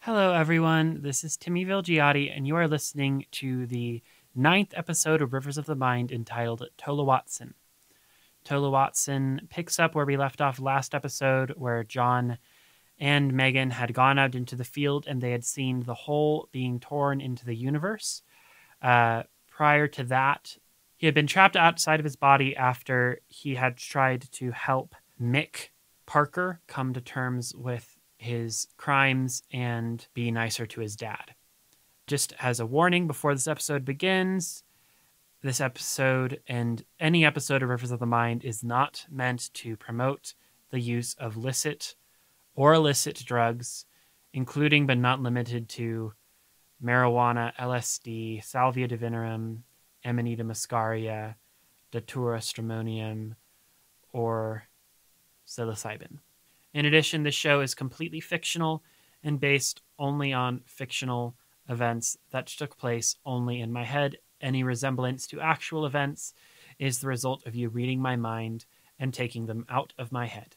Hello, everyone. This is Timmy Vilgiate, and you are listening to the 9th episode of Rivers of the Mind entitled Toloatzin. Toloatzin picks up where we left off last episode, where John and Megan had gone out into the field and they had seen the hole being torn into the universe. Prior to that, he had been trapped outside of his body after he had tried to help Mick Parker come to terms with his crimes and be nicer to his dad. Just as a warning before this episode begins, this episode and any episode of Rivers of the Mind is not meant to promote the use of licit or illicit drugs, including but not limited to marijuana, LSD, salvia divinorum, amanita muscaria, Datura stramonium, or psilocybin. In addition, this show is completely fictional and based only on fictional events that took place only in my head. Any resemblance to actual events is the result of you reading my mind and taking them out of my head.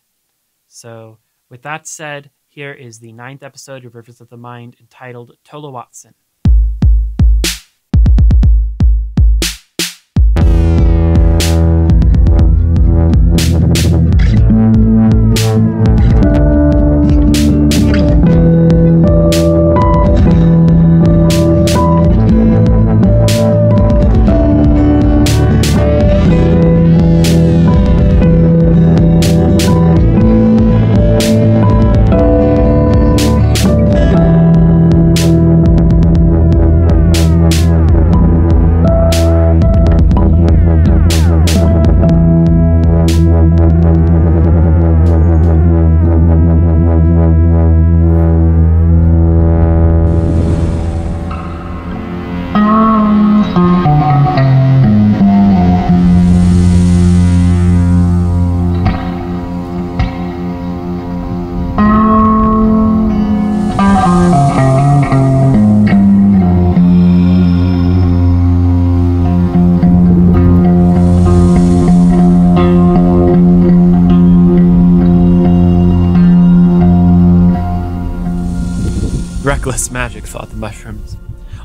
So, with that said, here is the 9th episode of Rivers of the Mind entitled Toloatzin. Reckless magic, thought the mushrooms.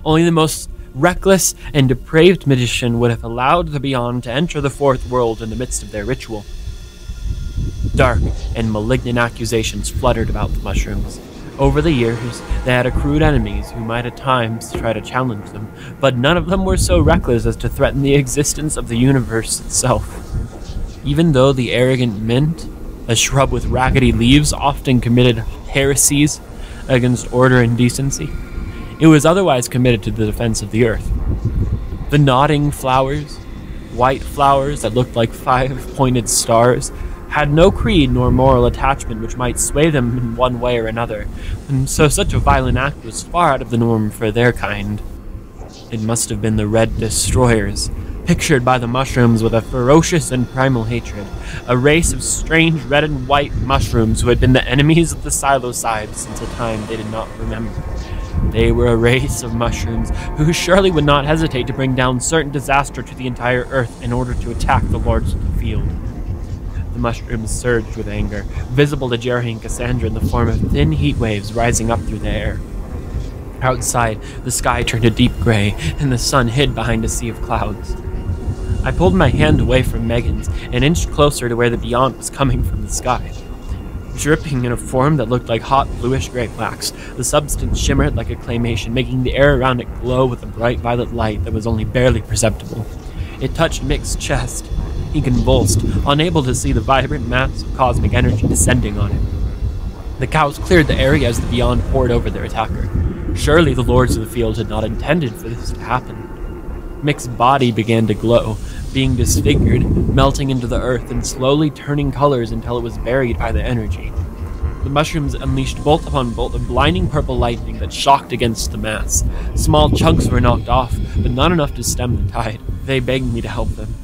Only the most reckless and depraved magician would have allowed the Beyond to enter the fourth world in the midst of their ritual. Dark and malignant accusations fluttered about the mushrooms. Over the years, they had accrued enemies who might at times try to challenge them, but none of them were so reckless as to threaten the existence of the universe itself. Even though the arrogant mint, a shrub with raggedy leaves, often committed heresies against order and decency, it was otherwise committed to the defense of the earth. The nodding flowers, white flowers that looked like 5-pointed stars, had no creed nor moral attachment which might sway them in one way or another, and so such a violent act was far out of the norm for their kind. It must have been the Red Destroyers, pictured by the mushrooms with a ferocious and primal hatred, a race of strange red and white mushrooms who had been the enemies of the Psilocybes since a time they did not remember. They were a race of mushrooms who surely would not hesitate to bring down certain disaster to the entire earth in order to attack the Lords of the Field. The mushrooms surged with anger, visible to Jerry and Cassandra in the form of thin heat waves rising up through the air. Outside, the sky turned a deep gray, and the sun hid behind a sea of clouds. I pulled my hand away from Megan's and inched closer to where the Beyond was coming from the sky. Dripping in a form that looked like hot bluish-gray wax, the substance shimmered like a claymation, making the air around it glow with a bright violet light that was only barely perceptible. It touched Mick's chest. He convulsed, unable to see the vibrant mass of cosmic energy descending on him. The cows cleared the area as the Beyond poured over their attacker. Surely the Lords of the Field had not intended for this to happen. Mick's body began to glow, being disfigured, melting into the earth and slowly turning colors until it was buried by the energy. The mushrooms unleashed bolt upon bolt of blinding purple lightning that shocked against the mass. Small chunks were knocked off, but not enough to stem the tide. They begged me to help them.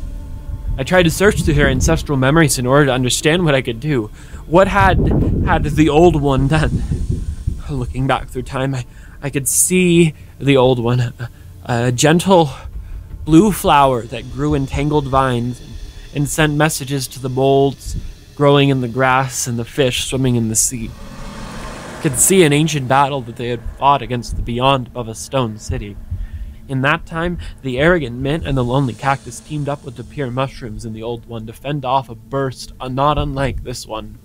I tried to search through their ancestral memories in order to understand what I could do. What had the Old One done? Looking back through time, I could see the Old One, a gentle blue flower that grew in tangled vines and sent messages to the molds growing in the grass and the fish swimming in the sea. could see an ancient battle that they had fought against the beyond above a stone city. In that time, the arrogant mint and the lonely cactus teamed up with the pure mushrooms in the old one to fend off a burst not unlike this one.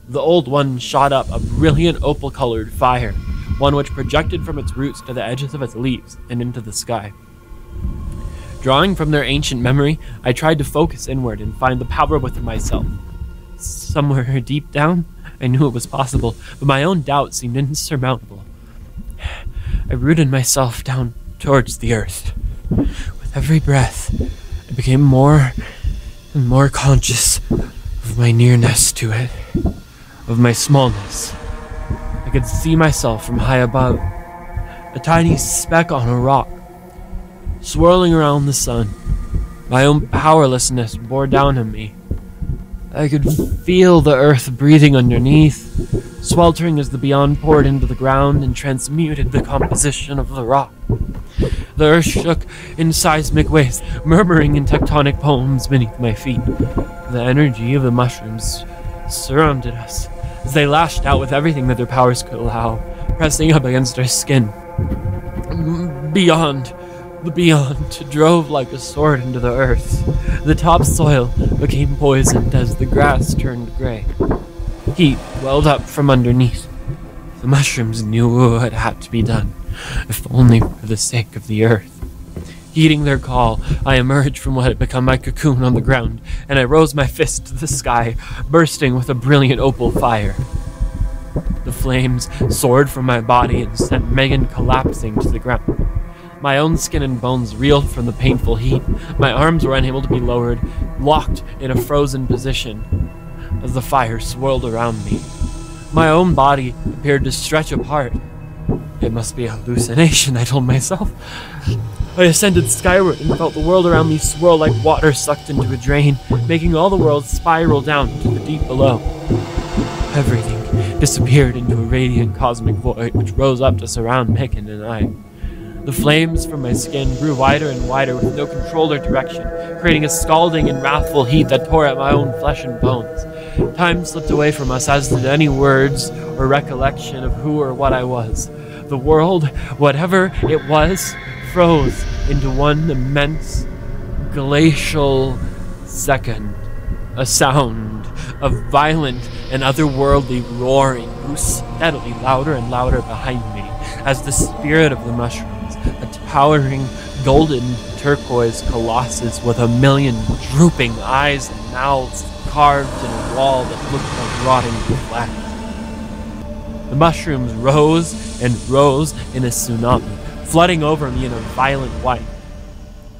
The old one shot up a brilliant opal-colored fire, one which projected from its roots to the edges of its leaves and into the sky. Drawing from their ancient memory, I tried to focus inward and find the power within myself. Somewhere deep down, I knew it was possible, but my own doubt seemed insurmountable. I rooted myself down towards the earth. With every breath, I became more and more conscious of my nearness to it, of my smallness. I could see myself from high above, a tiny speck on a rock, swirling around the sun. My own powerlessness bore down on me. I could feel the earth breathing underneath, sweltering as the beyond poured into the ground and transmuted the composition of the rock. The earth shook in seismic waves, murmuring in tectonic poems beneath my feet. The energy of the mushrooms surrounded us as they lashed out with everything that their powers could allow, pressing up against our skin. Beyond, the beyond drove like a sword into the earth. The topsoil became poisoned as the grass turned gray. Heat welled up from underneath. The mushrooms knew what had to be done, if only for the sake of the earth. Heeding their call, I emerged from what had become my cocoon on the ground, and I rose my fist to the sky, bursting with a brilliant opal fire. The flames soared from my body and sent Megan collapsing to the ground. My own skin and bones reeled from the painful heat. My arms were unable to be lowered, locked in a frozen position as the fire swirled around me. My own body appeared to stretch apart. It must be a hallucination, I told myself. I ascended skyward and felt the world around me swirl like water sucked into a drain, making all the world spiral down to the deep below. Everything disappeared into a radiant cosmic void which rose up to surround Megan and I. The flames from my skin grew wider and wider with no control or direction, creating a scalding and wrathful heat that tore at my own flesh and bones. Time slipped away from us, as did any words or recollection of who or what I was. The world, whatever it was, froze into one immense glacial second. A sound of violent and otherworldly roaring grew steadily louder and louder behind me as the spirit of the mushrooms, a towering golden turquoise colossus with a million drooping eyes and mouths carved in a wall that looked like rotting flesh. The mushrooms rose and rose in a tsunami, flooding over me in a violent way.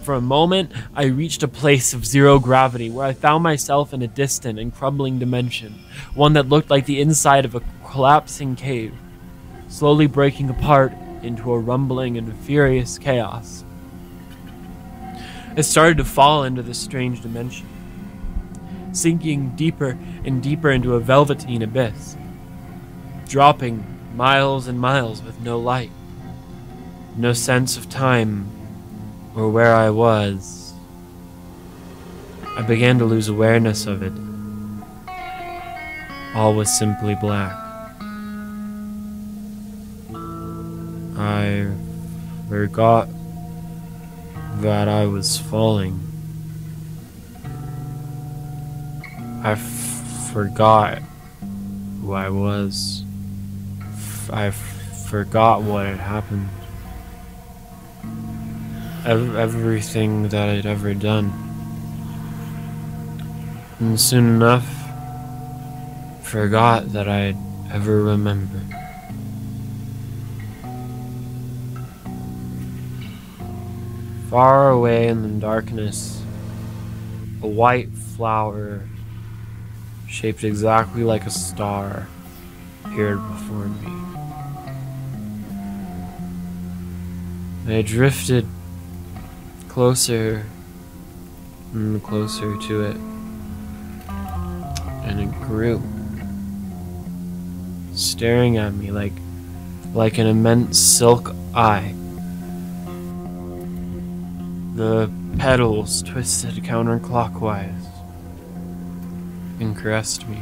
For a moment, I reached a place of zero gravity where I found myself in a distant and crumbling dimension, one that looked like the inside of a collapsing cave, slowly breaking apart into a rumbling and furious chaos. I started to fall into this strange dimension, sinking deeper and deeper into a velveteen abyss, dropping miles and miles with no light, no sense of time or where I was. I began to lose awareness of it. All was simply black. I forgot that I was falling. I forgot who I was. I forgot what had happened. Everything that I'd ever done. And soon enough, forgot that I'd ever remembered. Far away in the darkness, a white flower shaped exactly like a star appeared before me. I drifted closer and closer to it, and it grew, staring at me like an immense silk eye. The petals twisted counterclockwise and caressed me.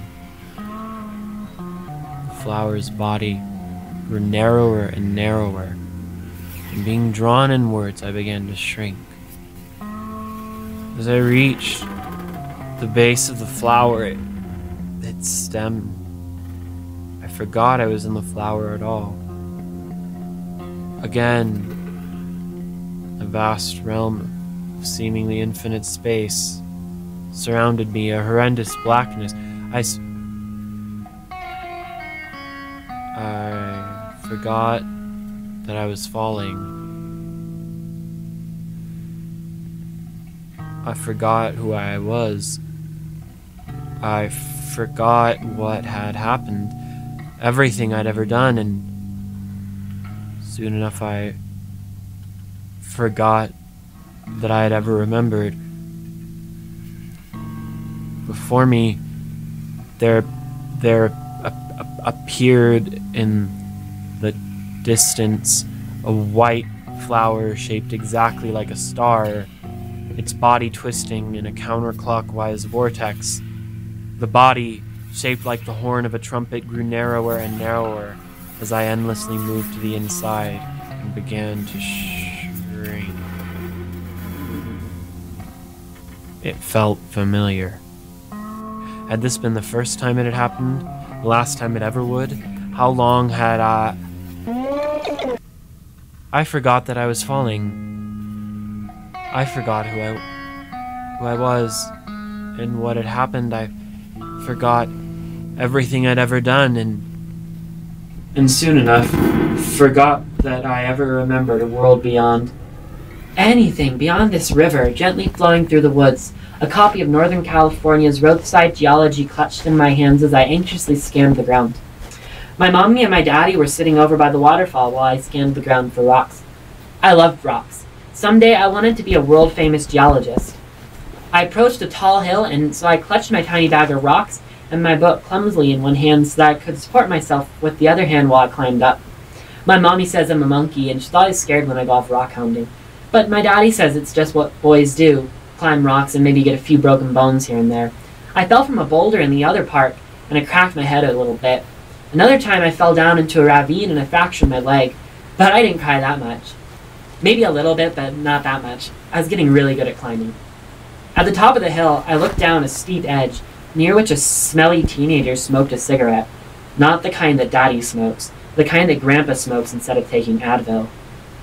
The flower's body grew narrower and narrower, and being drawn inwards, I began to shrink. As I reached the base of the flower, its stem, I forgot I was in the flower at all. Again, a vast realm of seemingly infinite space surrounded me, a horrendous blackness. I forgot that I was falling. I forgot who I was. I forgot what had happened, everything I'd ever done, and soon enough I forgot that I had ever remembered. Before me, there appeared in the distance a white flower shaped exactly like a star, its body twisting in a counterclockwise vortex. The body, shaped like the horn of a trumpet, grew narrower and narrower as I endlessly moved to the inside and began to shrink. It felt familiar. Had this been the first time it had happened? The last time it ever would? How long had I forgot that I was falling. I forgot who I was and what had happened. I forgot everything I'd ever done, and soon enough forgot that I ever remembered a world beyond. Anything beyond this river, gently flowing through the woods. A copy of Northern California's roadside geology clutched in my hands as I anxiously scanned the ground. My mommy and my daddy were sitting over by the waterfall while I scanned the ground for rocks. I loved rocks. Someday I wanted to be a world-famous geologist. I approached a tall hill, and so I clutched my tiny bag of rocks and my book clumsily in one hand so that I could support myself with the other hand while I climbed up. My mommy says I'm a monkey, and she's always scared when I go off rock hounding. But my daddy says it's just what boys do, climb rocks and maybe get a few broken bones here and there. I fell from a boulder in the other park, and I cracked my head a little bit. Another time I fell down into a ravine and I fractured my leg, but I didn't cry that much. Maybe a little bit, but not that much. I was getting really good at climbing. At the top of the hill, I looked down a steep edge, near which a smelly teenager smoked a cigarette. Not the kind that Daddy smokes, the kind that Grandpa smokes instead of taking Advil.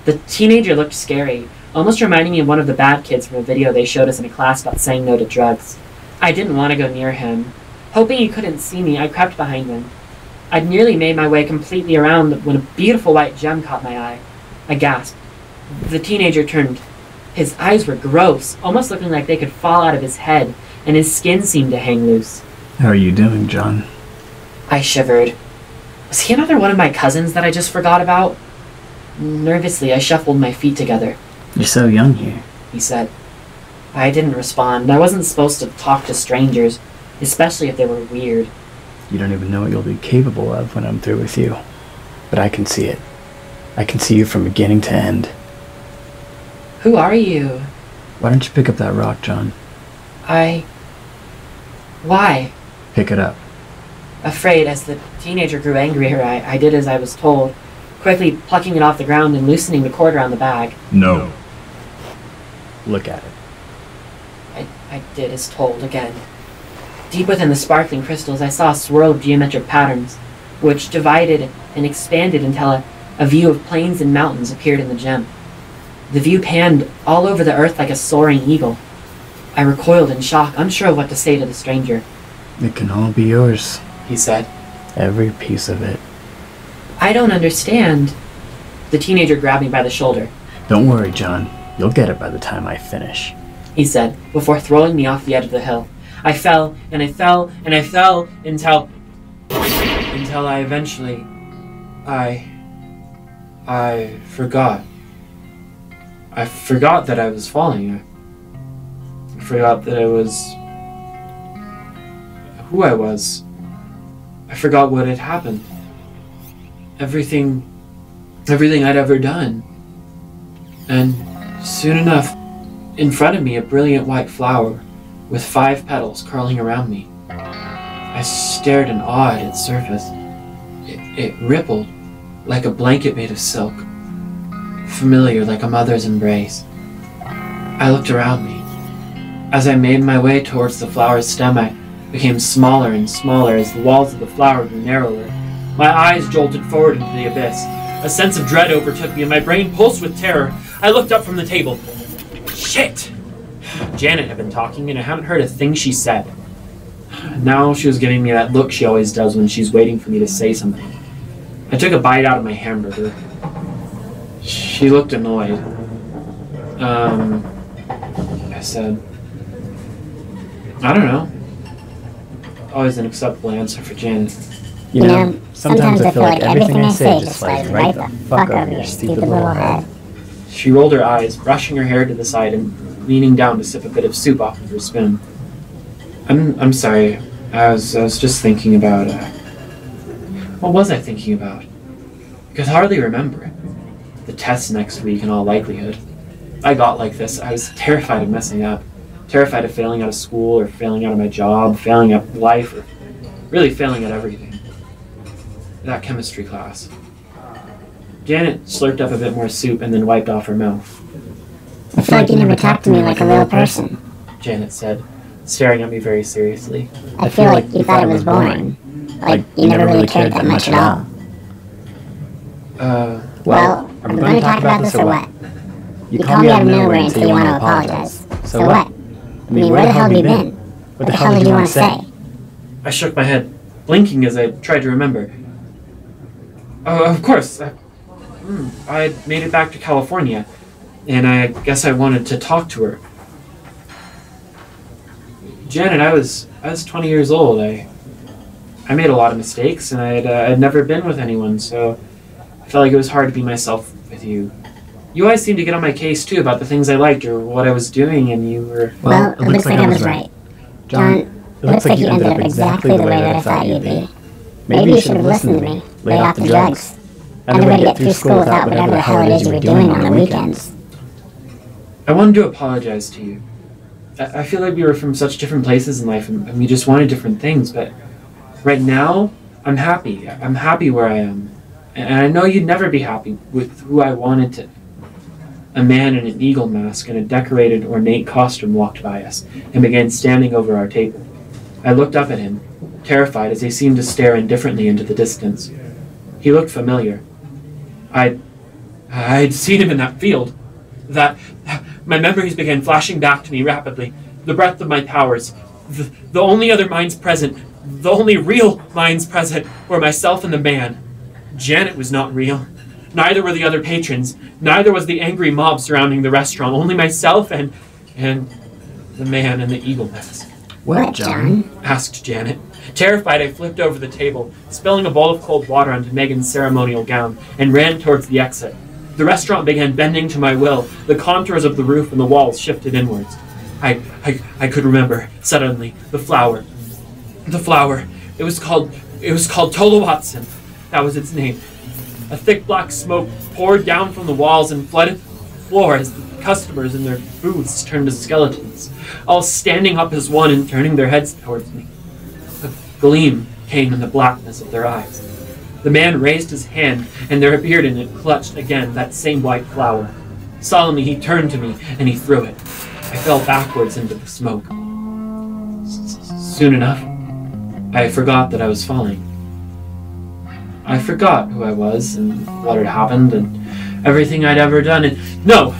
The teenager looked scary, almost reminding me of one of the bad kids from a video they showed us in a class about saying no to drugs. I didn't want to go near him. Hoping he couldn't see me, I crept behind him. I'd nearly made my way completely around when a beautiful white gem caught my eye. I gasped. The teenager turned. His eyes were gross, almost looking like they could fall out of his head, and his skin seemed to hang loose. How are you doing, John? I shivered. Was he another one of my cousins that I just forgot about? Nervously, I shuffled my feet together. You're so young here, he said. I didn't respond. I wasn't supposed to talk to strangers, especially if they were weird. You don't even know what you'll be capable of when I'm through with you. But I can see it. I can see you from beginning to end. Who are you? Why don't you pick up that rock, John? Why? Pick it up. Afraid, as the teenager grew angrier, I did as I was told, quickly plucking it off the ground and loosening the cord around the bag. No. Look at it. I did as told again. Deep within the sparkling crystals, I saw a swirl of geometric patterns, which divided and expanded until a view of plains and mountains appeared in the gem. The view panned all over the earth like a soaring eagle. I recoiled in shock, unsure of what to say to the stranger. It can all be yours, he said. Every piece of it. I don't understand. The teenager grabbed me by the shoulder. Don't worry, John. You'll get it by the time I finish, he said, before throwing me off the edge of the hill. I fell, and I fell, and I fell, until I eventually... I forgot. I forgot that I was falling. I forgot that I was... who I was. I forgot what had happened. Everything I'd ever done. And soon enough, in front of me, a brilliant white flower with 5 petals curling around me. I stared in awe at its surface. It rippled like a blanket made of silk, familiar like a mother's embrace. I looked around me. As I made my way towards the flower's stem, I became smaller and smaller as the walls of the flower grew narrower. My eyes jolted forward into the abyss. A sense of dread overtook me and my brain pulsed with terror. I looked up from the table. Shit! Janet had been talking and I hadn't heard a thing she said. Now she was giving me that look she always does when she's waiting for me to say something. I took a bite out of my hamburger. She looked annoyed. I said, I don't know. Always an acceptable answer for Janet. You know, sometimes I feel like everything I say just flies right the fuck over your stupid little head. She rolled her eyes, brushing her hair to the side and leaning down to sip a bit of soup off of her spoon. I'm sorry. I was just thinking about, what was I thinking about? I could hardly remember it. The test next week in all likelihood. If I got like this, I was terrified of messing up. Terrified of failing out of school or failing out of my job, failing at life, or really failing at everything. That chemistry class. Janet slurped up a bit more soup and then wiped off her mouth. I feel like you never talked to me like a real person. Janet said, staring at me very seriously. I feel like you thought it was boring. Like you never really cared that much at all. Well, are we going to talk about this or what? You called me out of nowhere and said you want to apologize. So what? I mean, where the hell have you been? What the hell did you want to say? I shook my head, blinking as I tried to remember. Oh, of course. I made it back to California, and I guess I wanted to talk to her. Janet, I was 20 years old. I made a lot of mistakes, and I'd never been with anyone, so I felt like it was hard to be myself with you. You always seemed to get on my case, too, about the things I liked or what I was doing, and you were... Well, it looks like I was right. John, it looks like you ended up exactly the way that I thought you'd be. Maybe you should have listened to me, laid off the drugs, found a way to get through school without whatever the hell it is you were doing on the weekends. I wanted to apologize to you. I feel like we were from such different places in life, and we just wanted different things, but right now, I'm happy. I'm happy where I am. And I know you'd never be happy with who I wanted to... A man in an eagle mask and a decorated, ornate costume walked by us and began standing over our table. I looked up at him, terrified as he seemed to stare indifferently into the distance. He looked familiar. I'd seen him in that field. My memories began flashing back to me rapidly. The breadth of my powers. The only other minds present, the only real minds present, were myself and the man. Janet was not real. Neither were the other patrons. Neither was the angry mob surrounding the restaurant. Only myself and the man in the eagle mask. What, John? Asked Janet. Terrified, I flipped over the table, spilling a bowl of cold water onto Megan's ceremonial gown, and ran towards the exit. The restaurant began bending to my will. The contours of the roof and the walls shifted inwards. I could remember, suddenly, the flower. The flower. It was called Toloatzin. That was its name. A thick black smoke poured down from the walls and flooded the floor as the customers in their booths turned to skeletons, all standing up as one and turning their heads towards me. A gleam came in the blackness of their eyes. The man raised his hand, and there appeared in it, clutched again, that same white flower. Solemnly he turned to me, and he threw it. I fell backwards into the smoke. Soon enough, I forgot that I was falling. I forgot who I was and what had happened and everything I'd ever done. And no,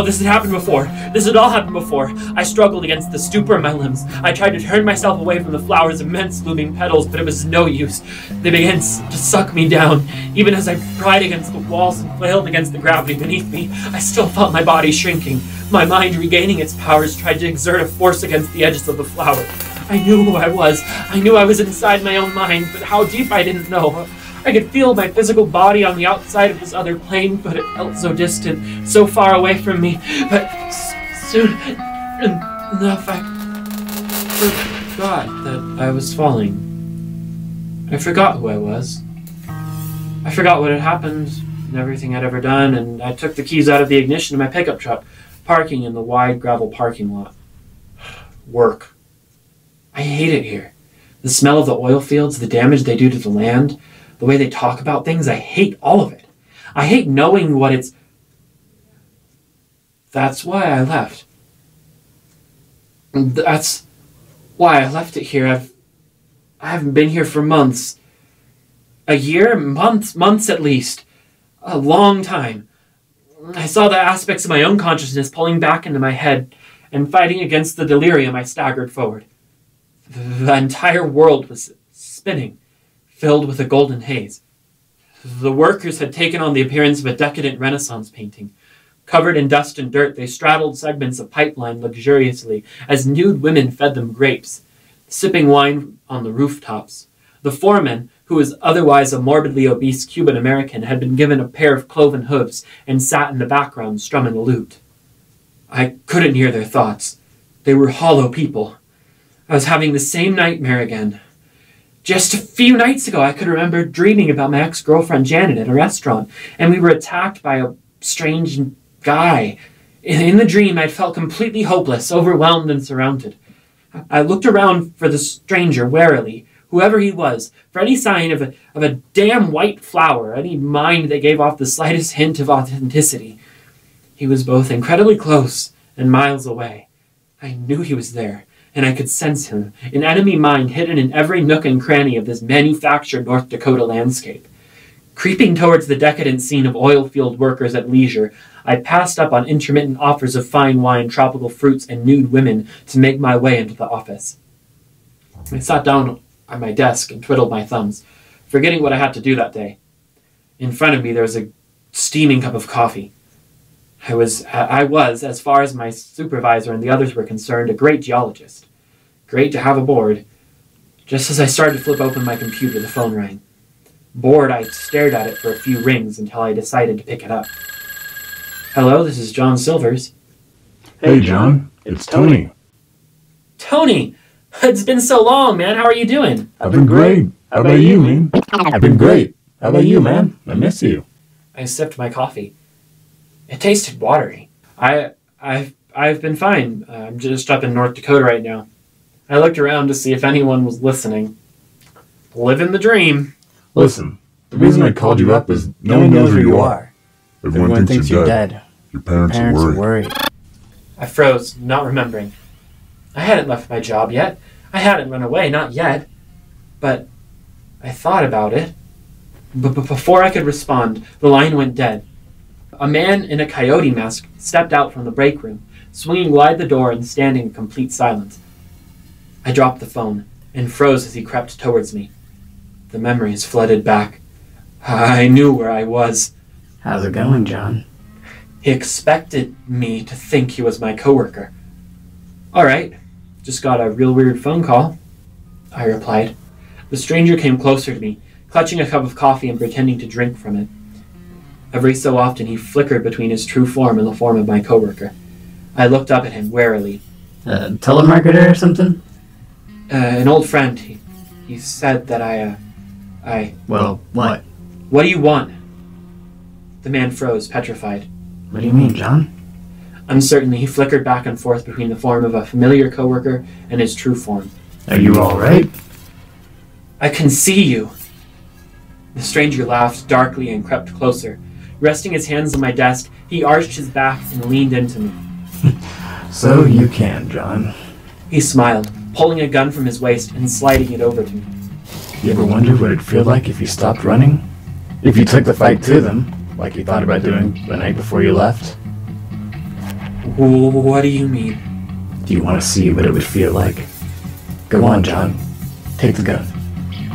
this had happened before. This had all happened before. I struggled against the stupor in my limbs. I tried to turn myself away from the flower's immense looming petals, but it was no use. They began to suck me down. Even as I pried against the walls and flailed against the gravity beneath me, I still felt my body shrinking. My mind, regaining its powers, tried to exert a force against the edges of the flower. I knew who I was. I knew I was inside my own mind, but how deep I didn't know. I could feel my physical body on the outside of this other plane, but it felt so distant, so far away from me. But soon enough, I forgot that I was falling. I forgot who I was. I forgot what had happened and everything I'd ever done, and I took the keys out of the ignition of my pickup truck, parking in the wide gravel parking lot. Work. I hate it here. The smell of the oil fields, the damage they do to the land, The way they talk about things, I hate all of it. I hate knowing what it's... That's why I left. That's why I left it here. I haven't been here for months. A year? Months at least. A long time. I saw the aspects of my own consciousness pulling back into my head, and fighting against the delirium, I staggered forward. The entire world was spinning, filled with a golden haze. The workers had taken on the appearance of a decadent Renaissance painting. Covered in dust and dirt, they straddled segments of pipeline luxuriously as nude women fed them grapes, sipping wine on the rooftops. The foreman, who was otherwise a morbidly obese Cuban-American, had been given a pair of cloven hooves and sat in the background strumming a lute. I couldn't hear their thoughts. They were hollow people. I was having the same nightmare again. Just a few nights ago, I could remember dreaming about my ex-girlfriend Janet at a restaurant, and we were attacked by a strange guy. In the dream, I'd felt completely hopeless, overwhelmed and surrounded. I looked around for the stranger warily, whoever he was, for any sign of a damn white flower, any mind that gave off the slightest hint of authenticity. He was both incredibly close and miles away. I knew he was there, and I could sense him, an enemy mind hidden in every nook and cranny of this manufactured North Dakota landscape. Creeping towards the decadent scene of oil field workers at leisure, I passed up on intermittent offers of fine wine, tropical fruits, and nude women to make my way into the office. I sat down at my desk and twiddled my thumbs, forgetting what I had to do that day. In front of me there was a steaming cup of coffee. I was, as far as my supervisor and the others were concerned, a great geologist. Great to have aboard. Just as I started to flip open my computer, the phone rang. Bored, I stared at it for a few rings until I decided to pick it up. Hello, this is John Silvers. Hey, John. It's Tony. Tony! It's been so long, man. How are you doing? I've been great. How about you, man? I've been great. How about you, man? I miss you. I sipped my coffee. It tasted watery. I've been fine. I'm just up in North Dakota right now. I looked around to see if anyone was listening. Living the dream. Listen, the reason I called you up is no one knows where you are. Everyone thinks you're dead. Your parents are worried. I froze, not remembering. I hadn't left my job yet. I hadn't run away, not yet. But I thought about it. But before I could respond, the line went dead. A man in a coyote mask stepped out from the break room, swinging wide the door and standing in complete silence. I dropped the phone and froze as he crept towards me. The memories flooded back. I knew where I was. How's it going, John? He expected me to think he was my coworker. All right, just got a real weird phone call, I replied. The stranger came closer to me, clutching a cup of coffee and pretending to drink from it. Every so often he flickered between his true form and the form of my coworker. I looked up at him warily. Telemarketer or something? An old friend. He said that I... Well, what? What do you want? The man froze, petrified. What do you mean, John? Uncertainly, he flickered back and forth between the form of a familiar coworker and his true form. Are you all right? I can see you. The stranger laughed darkly and crept closer. Resting his hands on my desk, he arched his back and leaned into me. So you can, John. He smiled, pulling a gun from his waist and sliding it over to me. You ever wondered what it'd feel like if you stopped running? If you took the fight to them, like you thought about doing the night before you left? What do you mean? Do you want to see what it would feel like? Go on, John. Take the gun.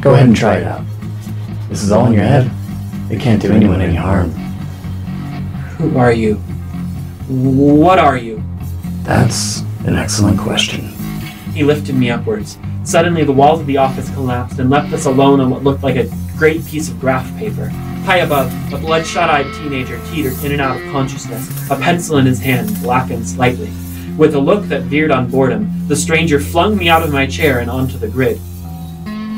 Go ahead and try it out. This is all in your head. It can't do anyone any harm. Who are you? What are you? That's an excellent question. He lifted me upwards. Suddenly, the walls of the office collapsed and left us alone on what looked like a great piece of graph paper. High above, a bloodshot-eyed teenager teetered in and out of consciousness, a pencil in his hand, blackened slightly. With a look that veered on boredom, the stranger flung me out of my chair and onto the grid.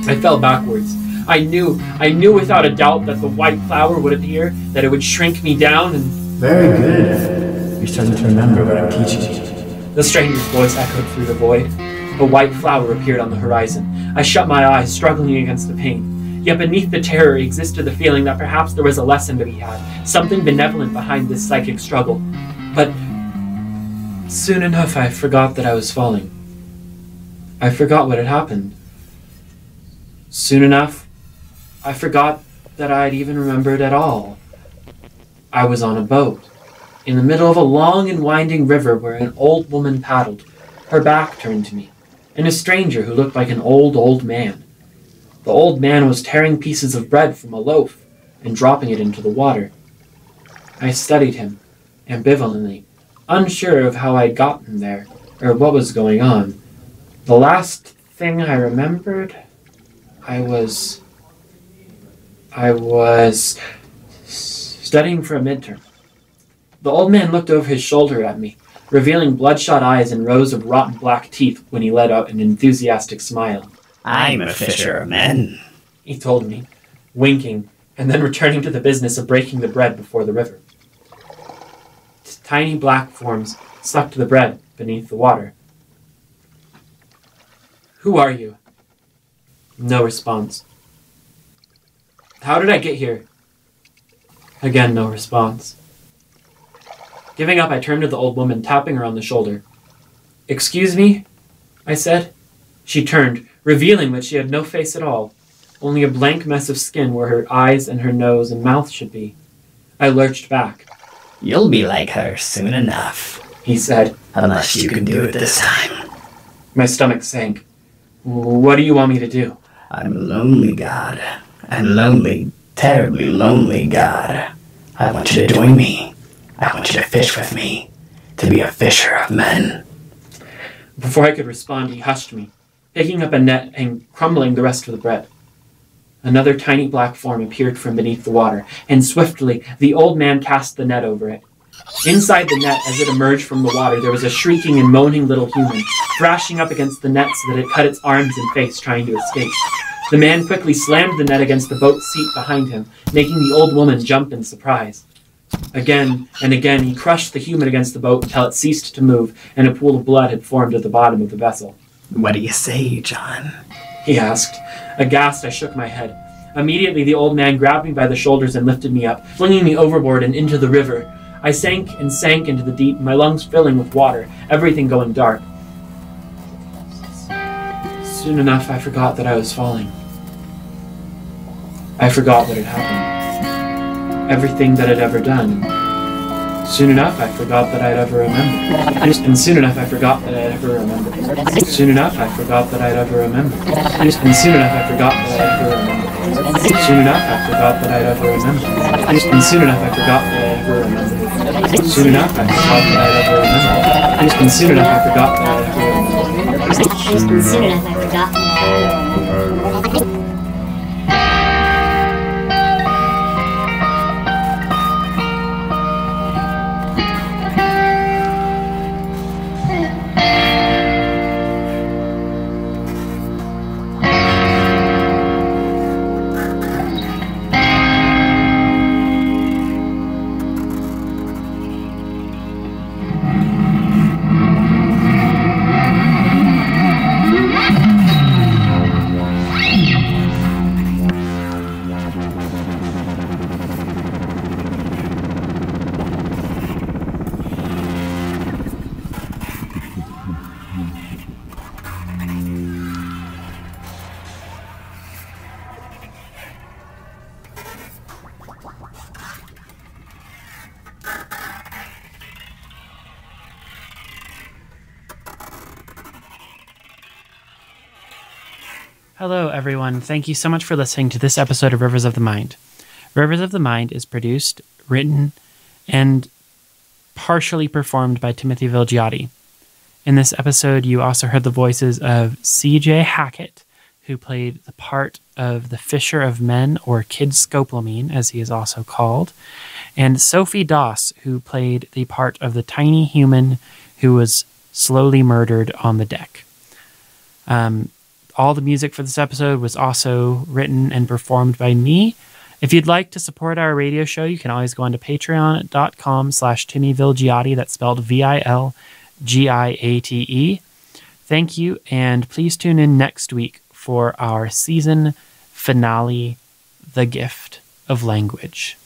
I fell backwards. I knew without a doubt that the white flower would appear, that it would shrink me down and... Very good. You're starting to remember what I'm teaching you. The stranger's voice echoed through the void. A white flower appeared on the horizon. I shut my eyes, struggling against the pain. Yet beneath the terror existed the feeling that perhaps there was a lesson to be had, something benevolent behind this psychic struggle. But soon enough, I forgot that I was falling. I forgot what had happened. Soon enough, I forgot that I'd even remembered at all. I was on a boat, in the middle of a long and winding river where an old woman paddled, her back turned to me, and a stranger who looked like an old man. The old man was tearing pieces of bread from a loaf and dropping it into the water. I studied him, ambivalently, unsure of how I'd gotten there, or what was going on. The last thing I remembered, I was studying for a midterm. The old man looked over his shoulder at me, revealing bloodshot eyes and rows of rotten black teeth when he let out an enthusiastic smile. I'm a fisher of men, he told me, winking, and then returning to the business of breaking the bread before the river. Tiny black forms sucked the bread beneath the water. Who are you? No response. How did I get here? Again, no response. Giving up, I turned to the old woman, tapping her on the shoulder. Excuse me? I said. She turned, revealing that she had no face at all, only a blank mess of skin where her eyes and her nose and mouth should be. I lurched back. You'll be like her soon enough, he said. Unless you can do it this time. My stomach sank. What do you want me to do? I'm a lonely god. And lonely, terribly lonely god. I want you to join me. I want you to fish with me. To be a fisher of men. Before I could respond, he hushed me, picking up a net and crumbling the rest of the bread. Another tiny black form appeared from beneath the water, and swiftly the old man cast the net over it. Inside the net, as it emerged from the water, there was a shrieking and moaning little human, thrashing up against the net so that it cut its arms and face trying to escape. The man quickly slammed the net against the boat's seat behind him, making the old woman jump in surprise. Again and again he crushed the human against the boat until it ceased to move, and a pool of blood had formed at the bottom of the vessel. What do you say, John? He asked. Aghast, I shook my head. Immediately the old man grabbed me by the shoulders and lifted me up, flinging me overboard and into the river. I sank and sank into the deep, my lungs filling with water, everything going dark. Soon enough, I forgot that I was falling. I forgot what had happened. Everything that I'd ever done. Soon enough, I forgot that I'd ever remembered. And soon enough, I forgot that I'd ever remembered. Soon enough, I forgot that I'd ever remembered. And soon enough, I forgot that I'd ever remembered. Soon enough, I forgot that I'd ever remembered. And soon enough, I forgot that I'd ever remembered. Soon enough, I forgot that I'd ever remembered. And soon enough, I forgot that I'd ever remembered. And soon enough, I forgot that I'd ever remembered. Hello, everyone. Thank you so much for listening to this episode of Rivers of the Mind. Rivers of the Mind is produced, written, and partially performed by Timothy Vilgiate. In this episode, you also heard the voices of C.J. Hackett, who played the part of the Fisher of Men, or Kid Scopolamine, as he is also called, and Sophie Doss, who played the part of the tiny human who was slowly murdered on the deck. All the music for this episode was also written and performed by me. If you'd like to support our radio show, you can always go on to patreon.com/Timmy Vilgiate. That's spelled Vilgiate. Thank you, and please tune in next week for our season finale, The Gift of Language.